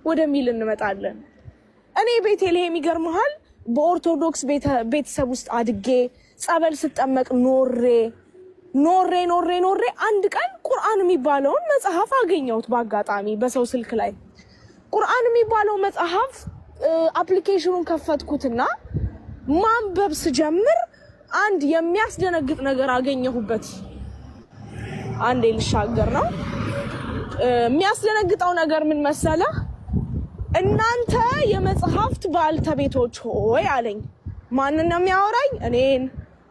ወደሚል እንመጣለን። እኔ ቤተልሔም ይገርምሃል በኦርቶዶክስ ቤተሰብ ውስጥ አድጌ ጸበል ስጠመቅ ኖሬ አንድ ቀን ቁርአን የሚባለውን መጽሐፍ አገኘሁት በአጋጣሚ በሰው ስልክ ላይ። ቁርአን የሚባለው መጽሐፍ አፕሊኬሽኑን ከፈትኩትና ማንበብ ስጀምር አንድ የሚያስደነግጥ ነገር አገኘሁበት። አንዴ ልሻገር ነው። የሚያስደነግጠው ነገር ምን መሰለህ? እናንተ የመጽሐፍት ባልተቤቶች ሆይ አለኝ። ማንን ነው የሚያወራኝ? እኔን።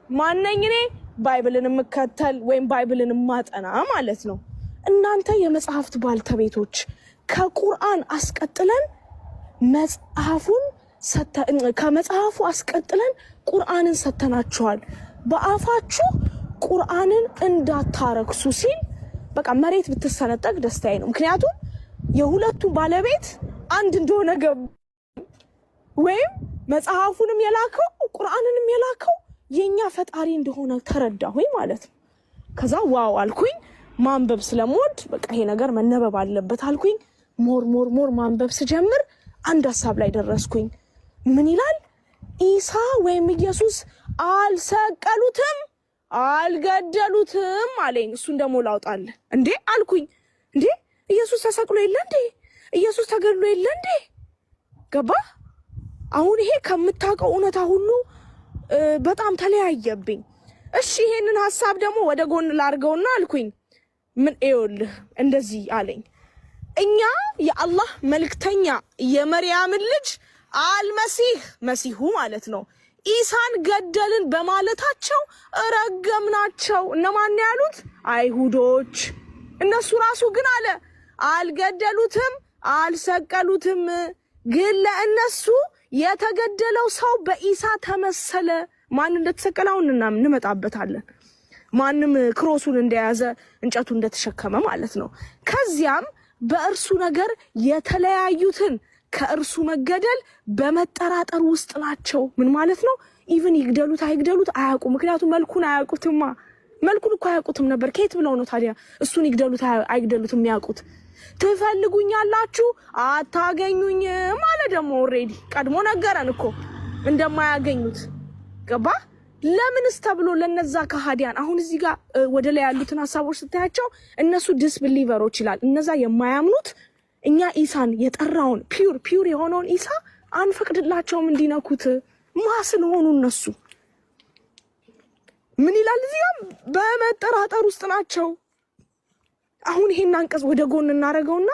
ማነኝ እኔ? ባይብልን የምከተል ወይም ባይብልን ማጠና ማለት ነው። እናንተ የመጽሐፍት ባልተቤቶች ከቁርአን አስቀጥለን ከመጽሐፉ አስቀጥለን ቁርአንን ሰተናችኋል። በአፋችሁ ቁርአንን እንዳታረክሱ ሲል በቃ መሬት ብትሰነጠቅ ደስታዬ ነው። ምክንያቱም የሁለቱ ባለቤት አንድ እንደሆነ ወይም መጽሐፉንም የላከው ቁርአንንም የላከው የኛ ፈጣሪ እንደሆነ ተረዳሁኝ ማለት ነው። ከዛ ዋው አልኩኝ። ማንበብ ስለምወድ በቃ ይሄ ነገር መነበብ አለበት አልኩኝ። ሞር ማንበብ ስጀምር አንድ ሐሳብ ላይ ደረስኩኝ። ምን ይላል? ኢሳ ወይም ኢየሱስ አልሰቀሉትም አልገደሉትም አለኝ። እሱን ደግሞ ላውጣልህ እንዴ አልኩኝ። እንዴ ኢየሱስ ተሰቅሎ የለ እንዴ? ኢየሱስ ተገድሎ የለ እንዴ? ገባ? አሁን ይሄ ከምታውቀው እውነታ ሁሉ በጣም ተለያየብኝ። እሺ ይሄንን ሐሳብ ደግሞ ወደ ጎን ላርገውና አልኩኝ። ምን ይኸውልህ እንደዚህ አለኝ። እኛ የአላህ መልእክተኛ የመርያምን ልጅ መሲሁ ማለት ነው ኢሳን ገደልን በማለታቸው ረገምናቸው። እነማን ያሉት? አይሁዶች። እነሱ ራሱ ግን አለ አልገደሉትም አልሰቀሉትም። ግን ለእነሱ የተገደለው ሰው በኢሳ ተመሰለ። ማን እንደተሰቀለው እንመጣበታለን። ማንም ክሮሱን እንደያዘ እንጨቱ እንደተሸከመ ማለት ነው። ከዚያም በእርሱ ነገር የተለያዩትን ከእርሱ መገደል በመጠራጠር ውስጥ ናቸው። ምን ማለት ነው? ኢቭን ይግደሉት አይግደሉት አያውቁም። ምክንያቱም መልኩን አያውቁትማ። መልኩን እኮ አያውቁትም ነበር። ከየት ብለው ነው ታዲያ እሱን ይግደሉት አይግደሉት የሚያውቁት? ትፈልጉኛላችሁ አታገኙኝም ማለት ደግሞ ኦሬዲ ቀድሞ ነገረን እኮ እንደማያገኙት። ገባ? ለምንስ ተብሎ ለነዛ ከሃዲያን አሁን እዚህ ጋር ወደ ላይ ያሉትን ሐሳቦች ስታያቸው እነሱ ዲስቢሊቨሮች ይላል። እነዛ የማያምኑት እኛ ኢሳን የጠራውን ፒውር የሆነውን ኢሳ አንፈቅድላቸውም እንዲነኩት ማስል ሆኑ። እነሱ ምን ይላል እዚህ ጋር? በመጠራጠር ውስጥ ናቸው። አሁን ይሄን አንቀጽ ወደ ጎን እናረገውና